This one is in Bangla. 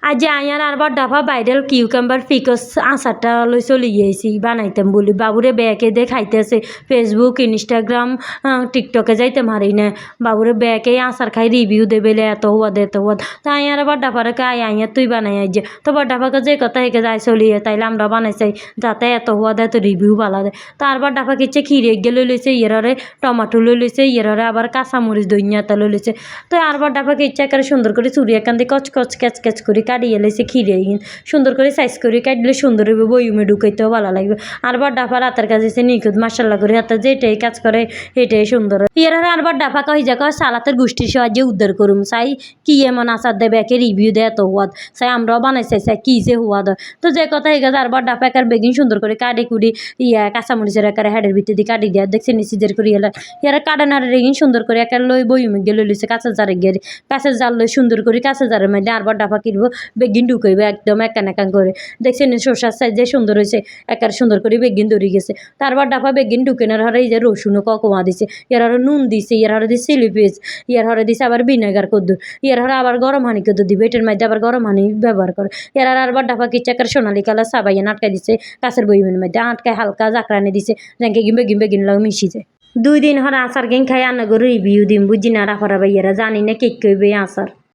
আজ আয়ার আরবার ডাফা ভাইরাল কিউকাম্বার ফিকস আচারটা লই চলে গিয়েছি বানাইতাম বলি বাবুরে ব্যাকে দিয়ে খাইতেছে ফেসবুক ইনস্টাগ্রাম টিকটকে যাইতে মারি না বাবুরে ব্যাকে আচার খাই রিভিউ দেবেলে এত হওয়াদ তা আয়ার আবার ডাফারে আয়ার তুই বানাই আজ তো ডাফাকে যে কথা হেঁকে যায় চলিয়ে তাইলে আমরা বানাইছাই যাতে এত হওয়াদ এত রিভিউ বালা দেয় তারপর ডাফা কিচ্ছে খিরে গিয়ে লইছে ইয়েরারে টমাটো লইছে ইয়েরারে আবার কাঁচামরিচ দইনিয়াতা লইছে তো আরবার ডাফা কিচ্ছে একেবারে সুন্দর করে চুরি এখান দিয়ে কচ ক্যাচ করে কাটিয়ে লাইছে খিরে সুন্দর করে সাইজ করে কাটলে সুন্দর হইবে বইমে ঢুকাইতেও ভালো লাগবে আরবার ডাফা রাতের কাছে এসে নিখুঁত মার্শাল্লাহ করে হাতে যেটাই কাজ করে এটাই সুন্দর ইয়ার আরবার ডাফা কই যা কয় সালাতের গোষ্ঠীর সাহায্যে উদ্ধার করুম চাই কি এমন আচার দেবে একে রিভিউ দেয় এত হওয়াদ চাই আমরাও বানাইছে চাই কি যে হওয়াদ তো যে কথা হয়ে গেছে আরবার ডাফা একার বেগিন সুন্দর করে কাটি কুড়ি কাঁচামরিচের একারে হেডের ভিতরে দিয়ে কাটি দেওয়া দেখছে নিচিদের করে এলাম ইয়ারা কাটানার রেগিন সুন্দর করে একার লই বইমে গিয়ে লইছে কাঁচা জারে গিয়ে কাঁচা জাল লই সুন্দর করে কাঁচা জারের মধ্যে আরবার ডাফা কিনবো বেগিন ঢুকাইবে একদম একান করে দেখছেন শসার সাইজ যে সুন্দর হয়েছে একার সুন্দর করে বেগিন ধরে গেছে তারপর ডাফা বেগিন ঢুকেনার হরে এই যে রসুনও ককমা দিছে ইয়ার হরে নুন দিছে ইয়ার হরে দিছে চিলি পেস্ট ইয়ার হরে দিছে আবার ভিনেগার কদ্দুর ইয়ার হরে আবার গরম হানি কদ্দুর দিবে এটার মধ্যে আবার গরম হানি ব্যবহার করে ইয়ার আরবার ডাফা কিচ্ছে একার সোনালি কালার সাবাইয়া আটকাই দিছে কাছের বইমের মধ্যে আটকায় হালকা জাকরানি দিছে যাকে বেগিন লাগে মিশিছে 2 দিন হরে আচার গেন খাই আন্না করে রিভিউ দিম বুঝি না রাফারা ভাইয়ারা জানি না কেক কইবে আচার